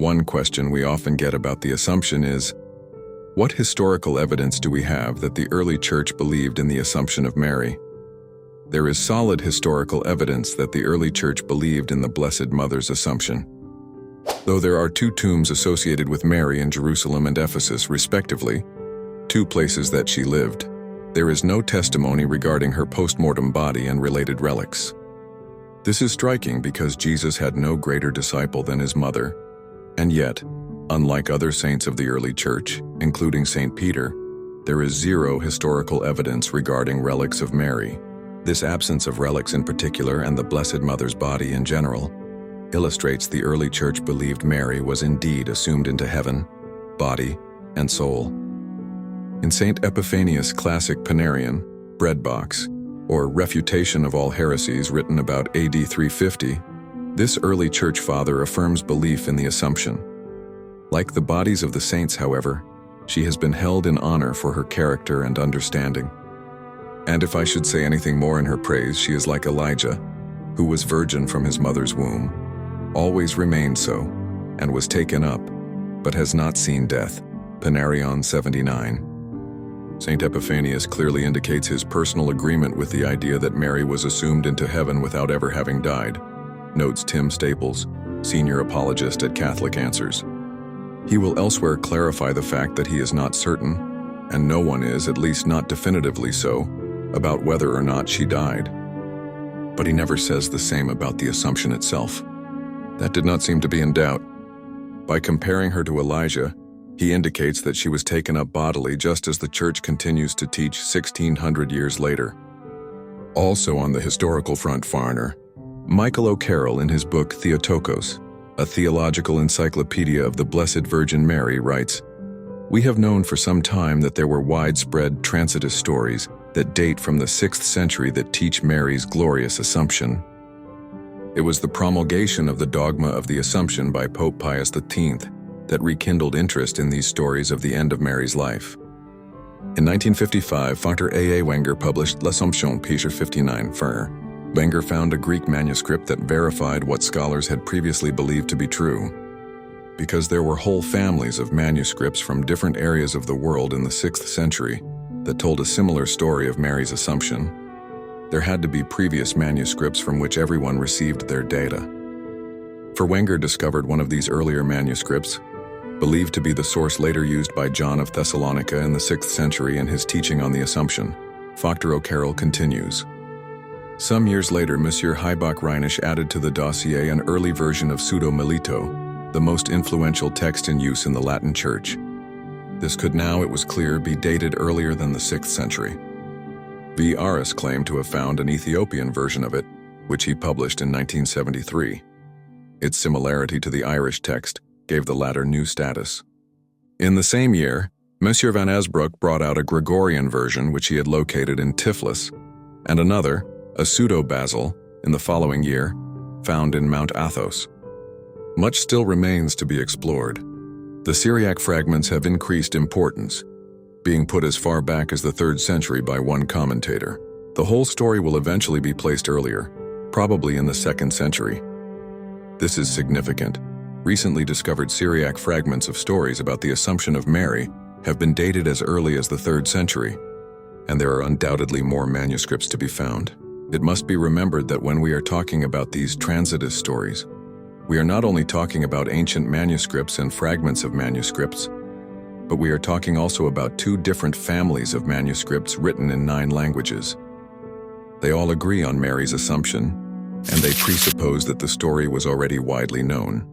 One question we often get about the Assumption is, what historical evidence do we have that the early church believed in the Assumption of Mary? There is solid historical evidence that the early church believed in the Blessed Mother's Assumption. Though there are two tombs associated with Mary in Jerusalem and Ephesus, respectively, two places that she lived, there is no testimony regarding her post-mortem body and related relics. This is striking because Jesus had no greater disciple than his mother, and yet, unlike other saints of the early church, including Saint Peter, there is zero historical evidence regarding relics of Mary. This absence of relics in particular, and the Blessed Mother's body in general, illustrates the early church believed Mary was indeed assumed into heaven, body, and soul. In Saint Epiphanius' classic Panarion, Breadbox, or Refutation of All Heresies, written about AD 350, this early church father affirms belief in the Assumption. Like the bodies of the saints, however, she has been held in honor for her character and understanding. And if I should say anything more in her praise, she is like Elijah, who was virgin from his mother's womb, always remained so, and was taken up, but has not seen death. Panarion 79. Saint Epiphanius clearly indicates his personal agreement with the idea that Mary was assumed into heaven without ever having died, notes Tim Staples, senior apologist at Catholic Answers. He will elsewhere clarify the fact that he is not certain, and no one is, at least not definitively so, about whether or not she died. But he never says the same about the Assumption itself. That did not seem to be in doubt. By comparing her to Elijah, he indicates that she was taken up bodily, just as the Church continues to teach 1600 years later. Also on the historical front, foreigner, Michael O'Carroll, in his book Theotokos, a theological encyclopedia of the Blessed Virgin Mary, writes, "We have known for some time that there were widespread Transitus stories that date from the 6th century that teach Mary's glorious Assumption. It was the promulgation of the dogma of the Assumption by Pope Pius X that rekindled interest in these stories of the end of Mary's life. In 1955, Dr. A. Wenger published L'Assomption, page 59, fr. Wenger found a Greek manuscript that verified what scholars had previously believed to be true. Because there were whole families of manuscripts from different areas of the world in the 6th century that told a similar story of Mary's Assumption, there had to be previous manuscripts from which everyone received their data. For Wenger discovered one of these earlier manuscripts, believed to be the source later used by John of Thessalonica in the 6th century in his teaching on the Assumption. Dr. O'Carroll continues, "Some years later, Monsieur Heibach Rheinisch added to the dossier an early version of Pseudo Melito, the most influential text in use in the Latin Church. This could now, it was clear, be dated earlier than the 6th century. V. Aris claimed to have found an Ethiopian version of it, which he published in 1973. Its similarity to the Irish text gave the latter new status. In the same year, Monsieur van Esbroek brought out a Gregorian version which he had located in Tiflis, and another, a Pseudo-Basil, in the following year, found in Mount Athos. Much still remains to be explored. The Syriac fragments have increased importance, being put as far back as the 3rd century by one commentator. The whole story will eventually be placed earlier, probably in the 2nd century. This is significant. Recently discovered Syriac fragments of stories about the Assumption of Mary have been dated as early as the 3rd century, and there are undoubtedly more manuscripts to be found. It must be remembered that when we are talking about these Transitus stories, we are not only talking about ancient manuscripts and fragments of manuscripts, but we are talking also about two different families of manuscripts written in 9 languages. They all agree on Mary's Assumption, and they presuppose that the story was already widely known.